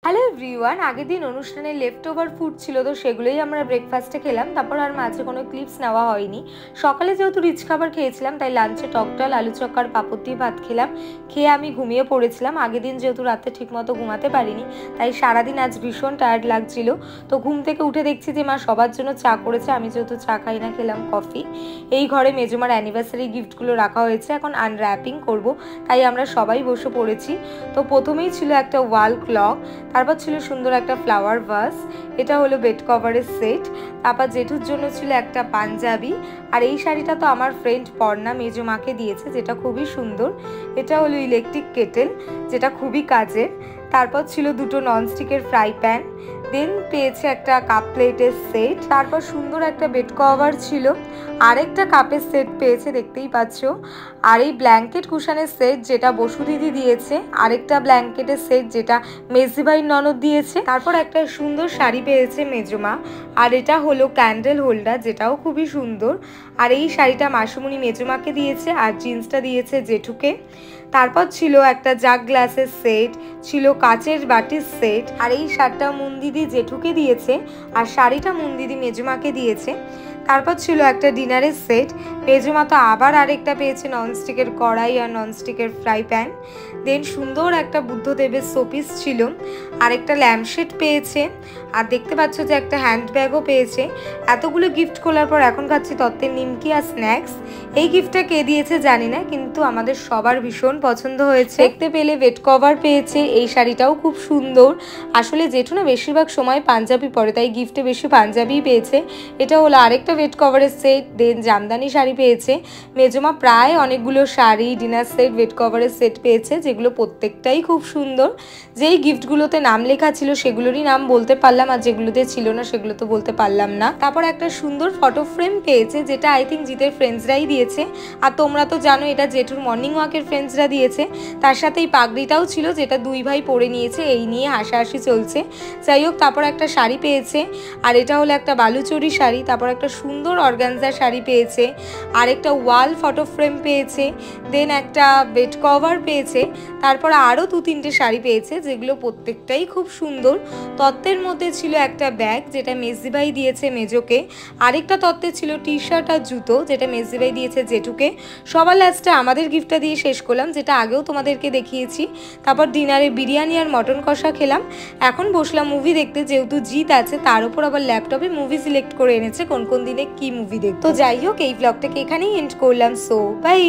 Hello everyone, আগের দিন অনুষ্ঠানে লেফট ওভার ফুড ছিল, তো সেগুলোই আমরা ব্রেকফাস্টে খেলাম। তারপর আর মাঝে কোনো ক্লিপস নেওয়া হয়নি। সকালে যেহেতু রিচ খাবার খেয়েছিলাম, তাই লাঞ্চে টক ডাল, আলু চক্কা আর পাঁপড় দিয়ে ভাত খেলাম। খেয়ে আমি ঘুমিয়ে পড়েছিলাম। আগের দিন যেহেতু রাতে ঠিকমতো ঘুমাতে পারিনি, তাই সারাদিন আজ ভীষণ টায়ার্ড লাগছিল। তো ঘুম থেকে উঠে দেখছি যে মা সবার জন্য চা করেছে। আমি যেহেতু চা খাই না, খেলাম কফি। এই ঘরে মেজমার অ্যানিভার্সারি গিফটগুলো রাখা হয়েছে, এখন আনর্যাপিং করব, তাই আমরা সবাই বসে পড়েছি। তো প্রথমেই ছিল একটা ওয়াল ক্লক, তারপর ছিল সুন্দর একটা ফ্লাওয়ার ভাস, এটা হলো বেড কভারের সেট। তারপর জেঠুর জন্য ছিল একটা পাঞ্জাবি, আর এই শাড়িটা তো আমার ফ্রেন্ড পর্ণা মেজমাকে দিয়েছে, যেটা খুবই সুন্দর। এটা হলো ইলেকট্রিক কেটেল, যেটা খুবই কাজের। তারপর ছিল দুটো ননস্টিকের ফ্রাই প্যান, দেন পেয়েছে একটা কাপ প্লেটের সেট। তারপর সুন্দর একটা বেড কভার ছিল, আরেকটা কাপের সেট পেয়েছে, দেখতেই পাচ্ছ। আর এই ব্ল্যাঙ্কেট কুশানের সেট, যেটা বসু দিদি দিয়েছে। আরেকটা ব্ল্যাঙ্কেটের সেট, যেটা মেজদিভাইয়ের ননদ দিয়েছে। তারপর একটা সুন্দর শাড়ি পেয়েছে মেজমা, আর এটা হলো ক্যান্ডেল হোল্ডার, যেটাও খুবই সুন্দর। আর এই শাড়িটা মাসুমণি মেজমাকে দিয়েছে, আর জিন্সটা দিয়েছে জেঠুকে। তারপর ছিল একটা জাগ গ্লাসের সেট, ছিল কাচের বাটির সেট। আর এই শাড়িটা মুন্দিদি জেঠুকে দিয়েছে, আর শাড়িটা মুন্দিদি মেজমাকে দিয়েছে। তারপর ছিল একটা ডিনারের সেট, মেজমা তো আবার আরেকটা পেয়েছে ননস্টিকের কড়াই আর ননস্টিকের ফ্রাই প্যান। দেন সুন্দর একটা বুদ্ধদেবের শোপিস ছিল, আরেকটা ল্যাম্পশেড পেয়েছে, আর দেখতে পাচ্ছ যে একটা হ্যান্ড ব্যাগও পেয়েছে। এতগুলো গিফট খোলার পর এখন খাচ্ছি তত্ত্বের নিমকি আর স্ন্যাক্স। এই গিফটটা কে দিয়েছে জানি না, কিন্তু আমাদের সবার ভীষণ পছন্দ হয়েছে। দেখতে পেলে বেড কভার পেয়েছে, এই শাড়িটাও খুব সুন্দর। আসলে জেঠু না বেশিরভাগ সময় পাঞ্জাবি পরে, তাই গিফটে বেশি পাঞ্জাবিই পেয়েছে। এটা হলো আরেকটা বেড কভারের সেট। দেন জামদানি শাড়ি পেয়েছে মেজমা, প্রায় অনেকগুলো শাড়ি, ডিনার সেট, বেড কভারের সেট পেয়েছে, যেগুলো প্রত্যেকটাই খুব সুন্দর। যেই গিফটগুলোতে নাম লেখা ছিল সেগুলোরই নাম বলতে পারলাম, আর যেগুলোতে ছিল না সেগুলো তো বলতে পারলাম না। তারপর একটা সুন্দর ফটো ফ্রেম পেয়েছে, যেটা আই থিঙ্ক জিতের ফ্রেন্ডসরাই দিয়েছে। আর তোমরা তো জানো এটা জেঠুর মর্নিং ওয়াকের ফ্রেন্ডসরা দিয়েছে। তার সাথে এই পাগড়িটাও ছিল, যেটা দুই ভাই পরে নিয়েছে, এই নিয়ে হাসাহাসি চলছে। যাই হোক, তারপর একটা শাড়ি পেয়েছে, আর এটা হলো একটা বালুচরি শাড়ি। তারপর একটা সুন্দর অর্গানজার শাড়ি পেয়েছে, আর একটা ওয়াল ফটো ফ্রেম পেয়েছে। দেন একটা বেড কভার পেয়েছে। তারপর আরও 2-3টে শাড়ি পেয়েছে, যেগুলো প্রত্যেকটাই খুব সুন্দর। তত্ত্বের মধ্যে ছিল একটা ব্যাগ, যেটা মেজদিভাই দিয়েছে মেজোকে। আরেকটা তত্ত্বে ছিল টি শার্ট আর জুতো, যেটা মেজদিভাই দিয়েছে জেঠুকে। সবার লাস্টে আমাদের গিফটটা দিয়ে শেষ করলাম, যেটা আগেও তোমাদেরকে দেখিয়েছি। তারপর ডিনারে বিরিয়ানি আর মটন কষা খেলাম। এখন বসলাম মুভি দেখতে, যেহেতু জিত আছে, তার উপর আবার ল্যাপটপে মুভি সিলেক্ট করে এনেছে কোন কোন দিনে কি মুভি দেখতে। তো যাই হোক, এই ব্লগটাকে এখানেই এন্ড করলাম। So by.